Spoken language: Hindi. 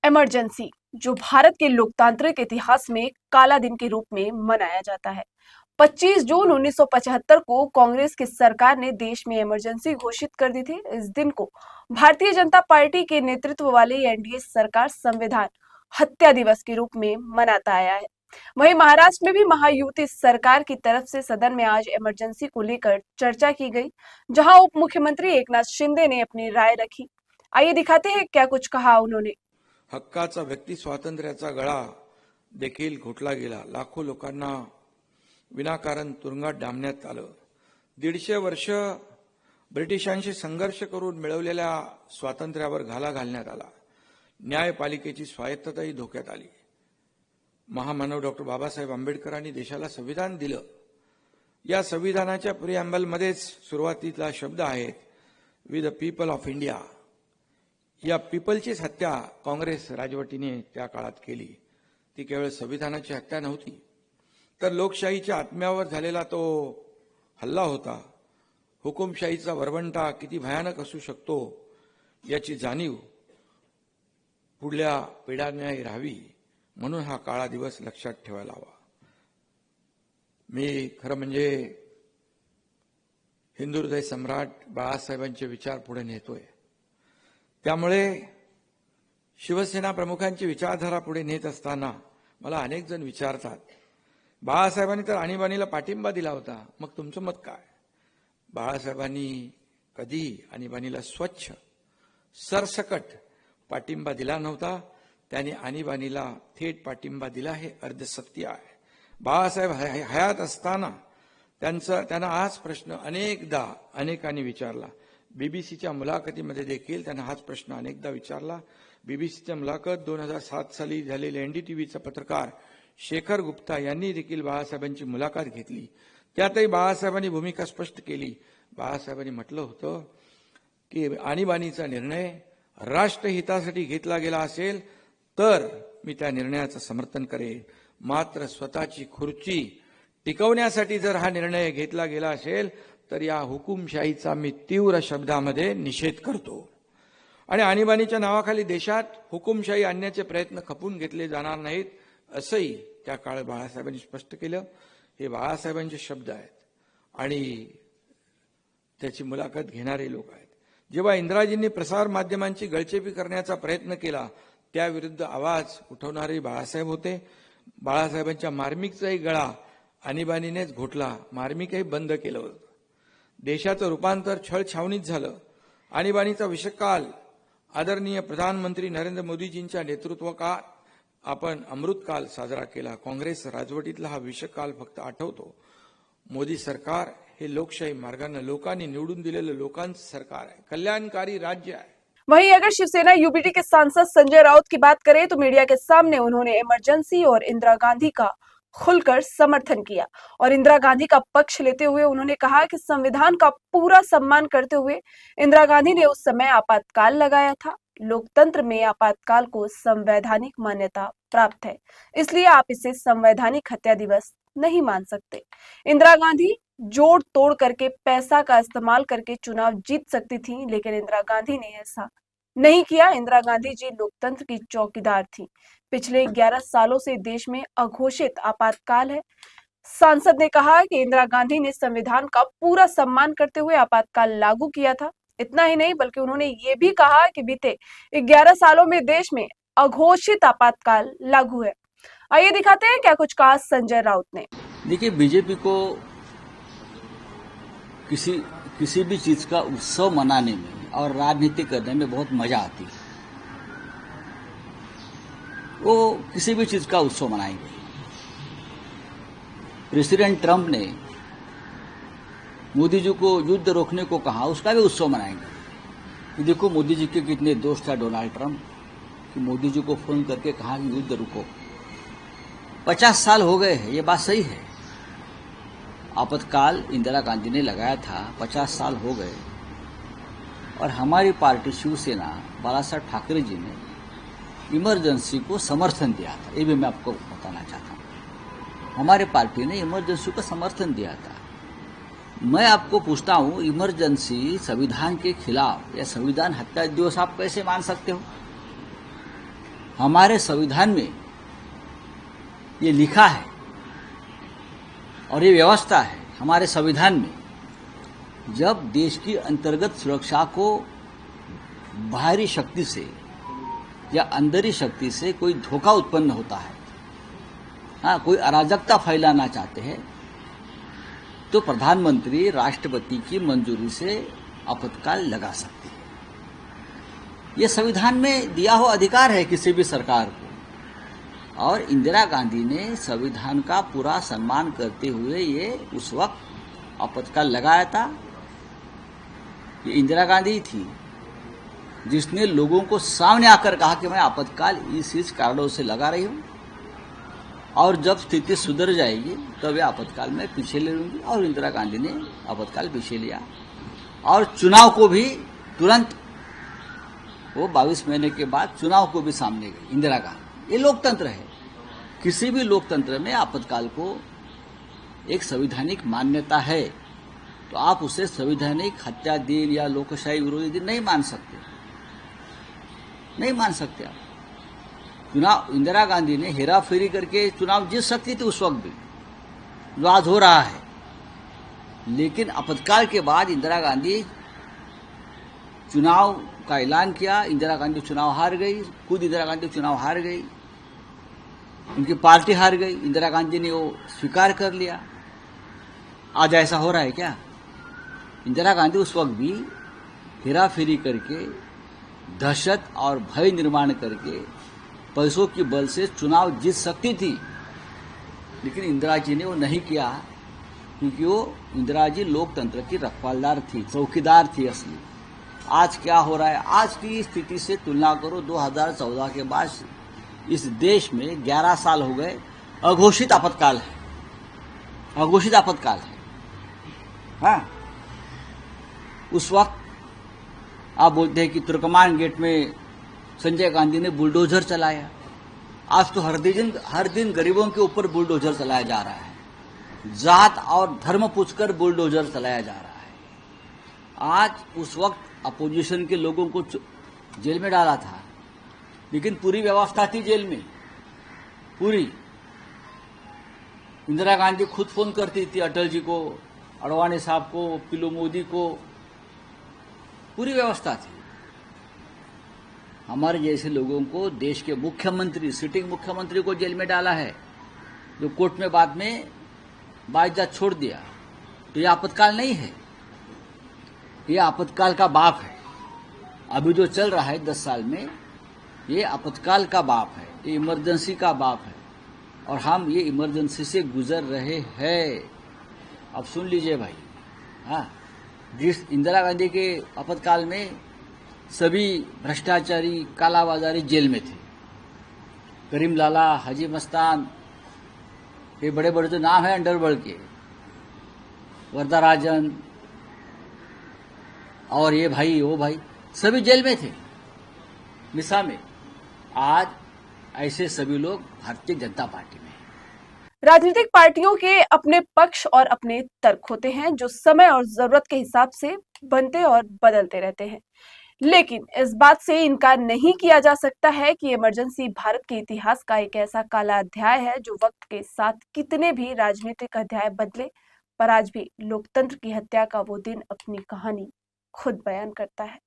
इमरजेंसी, जो भारत के लोकतांत्रिक इतिहास में काला दिन के रूप में मनाया जाता है। 25 जून 1975 को कांग्रेस की सरकार ने देश में इमरजेंसी घोषित कर दी थी। इस दिन को भारतीय जनता पार्टी के नेतृत्व वाली एनडीए सरकार संविधान हत्या दिवस के रूप में मनाता आया है। वहीं महाराष्ट्र में भी महायुति सरकार की तरफ से सदन में आज इमरजेंसी को लेकर चर्चा की गई, जहां उप मुख्यमंत्री एकनाथ शिंदे ने अपनी राय रखी। आइए दिखाते हैं क्या कुछ कहा उन्होंने। हक्काचा व्यक्ती स्वातंत्र्याचा गळा देखील घोटला गेला। लाखो लोकांना विनाकारण तुरुंगात डांबण्यात आलं। 150 वर्ष ब्रिटिशांशी संघर्ष करून मिळवलेल्या स्वातंत्र्यावर घाला घालण्यात आला। न्यायपालिकेची स्वायत्तताही धोक्यात आली। महामानव डॉक्टर बाबासाहेब आंबेडकरांनी देशाला संविधान दिलं। या संविधानाच्या प्रिअँबलमध्येच सुरुवातीला शब्द आहेत, we the people of India. या पीपलचीच हत्या काँग्रेस राजवटीने त्या काळात केली। ती केवळ संविधानाची हत्या नव्हती, तर लोकशाहीच्या आत्म्यावर झालेला तो हल्ला होता। हुकुमशाहीचा वरवंटा किती भयानक असू शकतो याची जाणीव पुढल्या पिढ्यांनाही राहावी, म्हणून हा काळा दिवस लक्षात ठेवायला हवा। मी खरं म्हणजे हिंदू हृदय सम्राट बाळासाहेबांचे विचार पुढे नेतोय। त्यामुळे शिवसेना प्रमुखांची विचारधारा पुढे नेत असताना मला अनेक जण विचारतात, बाळासाहेबांनी तर आणीबाणीला पाठिंबा दिला होता, मग तुमचं मत काय? बाळासाहेबांनी कधी आणीबाणीला स्वच्छ सरसकट पाठिंबा दिला नव्हता। त्यांनी आणीबाणीला थेट पाठिंबा दिला हे अर्धसत्य आहे। बाळासाहेब हयात असताना त्यांना हाच प्रश्न अनेकदा अनेकांनी विचारला। बीबीसीच्या मुलाखतीमध्ये देखील त्यांना हाच प्रश्न अनेकदा विचारला। बीबीसीच्या मुलाखत 2007 साली झालेले एनडीटीव्हीचा पत्रकार शेखर गुप्ता यांनी देखील बाळासाहेबांची मुलाखत घेतली। त्यातही बाळासाहेबांनी भूमिका स्पष्ट केली। बाळासाहेबांनी म्हटलं होतं की आणीबाणीचा निर्णय राष्ट्रहितासाठी घेतला गेला असेल तर मी त्या निर्णयाचं समर्थन करेन, मात्र स्वतःची खुर्ची टिकवण्यासाठी जर हा निर्णय घेतला गेला असेल तर या हुकुमशाहीचा मी तीव्र शब्दामध्ये निषेध करतो। आणि आणीबाणीच्या नावाखाली देशात हुकुमशाही आणण्याचे प्रयत्न खपून घेतले जाणार नाहीत, असंही त्या काळात बाळासाहेबांनी स्पष्ट केलं। हे बाळासाहेबांचे शब्द आहेत आणि त्याची मुलाखत घेणारे लोक आहेत। जेव्हा इंदिराजींनी प्रसार माध्यमांची गळचेपी करण्याचा प्रयत्न केला, त्याविरुद्ध आवाज उठवणारे बाळासाहेब होते। बाळासाहेबांच्या मार्मिकचाही गळा आणीबाणीनेच घोटला, मार्मिकही बंद केलं होतं। देशाचं रूपांतर छळछावणीत झालं। आणीबाणीचा विषकाल आदरणीय प्रधानमंत्री नरेंद्र मोदीजींच्या नेतृत्वाखाली आपण अमृतकाल साजरा केला। काँग्रेस राजवटीतला हा विषकाल फक्त आठवतो। मोदी सरकार हे लोकशाही मार्गाने लोकांनी निवडून दिलेलं लोकांचं सरकार आहे, कल्याणकारी राज्य आहे। वहीं अगर शिवसेना यूबीटी के सांसद संजय राउत की बात करें तो मीडिया के सामने उन्होंने इमरजेंसी और इंदिरा गांधी का खुलकर समर्थन किया और इंदिरा गांधी का पक्ष लेते हुए उन्होंने कहा कि संविधान का पूरा सम्मान करते हुए इंदिरा गांधी ने उस समय आपातकाल लगाया था। लोकतंत्र में आपातकाल को संवैधानिक मान्यता प्राप्त है, इसलिए आप इसे संवैधानिक हत्या दिवस नहीं मान सकते। इंदिरा गांधी जोड़ तोड़ करके पैसा का इस्तेमाल करके चुनाव जीत सकती थी, लेकिन इंदिरा गांधी ने ऐसा नहीं किया। इंदिरा गांधी जी लोकतंत्र की चौकीदार थी। पिछले 11 सालों से देश में अघोषित आपातकाल है। सांसद ने कहा कि इंदिरा गांधी ने संविधान का पूरा सम्मान करते हुए आपातकाल लागू किया था। इतना ही नहीं बल्कि उन्होंने ये भी कहा कि बीते 11 सालों में देश में अघोषित आपातकाल लागू है। आइए दिखाते हैं क्या कुछ कहा संजय राउत ने। देखिए, बीजेपी को किसी भी चीज का उत्सव मनाने में और राजनीति करने में बहुत मजा आती है। वो किसी भी चीज का उत्सव मनाएंगे। प्रेसिडेंट ट्रंप ने मोदी जी को युद्ध रोकने को कहा, उसका भी उत्सव मनाएंगे कि देखो मोदी जी के कितने दोस्त था डोनाल्ड ट्रंप, कि मोदी जी को फोन करके कहा कि युद्ध रुको। 50 साल हो गए हैं, ये बात सही है। आपातकाल इंदिरा गांधी ने लगाया था, 50 साल हो गए और हमारी पार्टी शिवसेना बाला साहब ठाकरे जी ने इमरजेंसी को समर्थन दिया था। ये भी मैं आपको बताना चाहता हूँ, हमारे पार्टी ने इमरजेंसी को समर्थन दिया था। मैं आपको पूछता हूँ, इमरजेंसी संविधान के खिलाफ या संविधान हत्या दिवस आप कैसे मान सकते हो? हमारे संविधान में ये लिखा है और ये व्यवस्था है हमारे संविधान में, जब देश की अंतर्गत सुरक्षा को बाहरी शक्ति से या अंदरी शक्ति से कोई धोखा उत्पन्न होता है, हाँ, कोई अराजकता फैलाना चाहते हैं, तो प्रधानमंत्री राष्ट्रपति की मंजूरी से आपातकाल लगा सकते हैं। ये संविधान में दिया हुआ अधिकार है किसी भी सरकार को, और इंदिरा गांधी ने संविधान का पूरा सम्मान करते हुए ये उस वक्त आपातकाल लगाया था। ये इंदिरा गांधी थी जिसने लोगों को सामने आकर कहा कि मैं आपातकाल इस कारणों से लगा रही हूं, और जब स्थिति सुधर जाएगी तब ये आपातकाल में पीछे ले लूंगी। और इंदिरा गांधी ने आपातकाल पीछे लिया और चुनाव को भी तुरंत, वो 22 महीने के बाद चुनाव को भी सामने गई इंदिरा गांधी। ये लोकतंत्र है। किसी भी लोकतंत्र में आपातकाल को एक संवैधानिक मान्यता है, तो आप उसे संवैधानिक हत्या दिन या लोकशाही विरोधी दिन नहीं मान सकते, नहीं मान सकते आप। चुनाव इंदिरा गांधी ने हेरा फेरी करके चुनाव जीत सकती थी उस वक्त भी, जो आज हो रहा है, लेकिन आपातकाल के बाद इंदिरा गांधी चुनाव का ऐलान किया। इंदिरा गांधी चुनाव हार गई, खुद इंदिरा गांधी चुनाव हार गई, उनकी पार्टी हार गई, इंदिरा गांधी ने वो स्वीकार कर लिया। आज ऐसा हो रहा है क्या? इंदिरा गांधी उस वक्त भी हेरा फेरी करके, दहशत और भय निर्माण करके, पैसों की बल से चुनाव जीत सकती थी, लेकिन इंदिरा जी ने वो नहीं किया, क्योंकि वो इंदिरा जी लोकतंत्र की रखवालदार थी, चौकीदार थी असली। आज क्या हो रहा है? आज की स्थिति से तुलना करो 2014 के बाद इस देश में 11 साल हो गए, अघोषित आपातकाल है, अघोषित आपातकाल है। हाँ, उस वक्त आप बोलते हैं कि तुर्कमान गेट में संजय गांधी ने बुलडोजर चलाया। आज तो हर दिन गरीबों के ऊपर बुलडोजर चलाया जा रहा है, जात और धर्म पूछकर बुलडोजर चलाया जा रहा है। आज उस वक्त अपोजिशन के लोगों को जेल में डाला था, लेकिन पूरी व्यवस्था थी जेल में, पूरी। इंदिरा गांधी खुद फोन करती थी अटल जी को, अडवाणी साहब को, पीलू मोदी को, पूरी व्यवस्था थी। हमारे जैसे लोगों को देश के मुख्यमंत्री, सिटिंग मुख्यमंत्री को जेल में डाला है, जो कोर्ट में बाद में बाइज्जत छोड़ दिया। तो यह आपातकाल नहीं है, यह आपातकाल का बाप है। अभी जो चल रहा है 10 साल में, ये आपातकाल का बाप है, ये इमरजेंसी का बाप है, और हम ये इमरजेंसी से गुजर रहे हैं। अब सुन लीजिए भाई, हाँ, जिस इंदिरा गांधी के आपातकाल में सभी भ्रष्टाचारी, कालाबाजारी जेल में थे, करीम लाला, हाजी मस्तान, ये बड़े बड़े जो नाम है अंडरवर्ल्ड के, वरदाराजन और ये भाई वो भाई, सभी जेल में थे, मिसा में। आज ऐसे सभी लोग भारतीय जनता पार्टी में। राजनीतिक पार्टियों के अपने पक्ष और अपने तर्क होते हैं, जो समय और जरूरत के हिसाब से बनते और बदलते रहते हैं। लेकिन इस बात से इनकार नहीं किया जा सकता है कि इमरजेंसी भारत के इतिहास का एक ऐसा काला अध्याय है, जो वक्त के साथ कितने भी राजनीतिक अध्याय बदले, पर आज भी लोकतंत्र की हत्या का वो दिन अपनी कहानी खुद बयान करता है।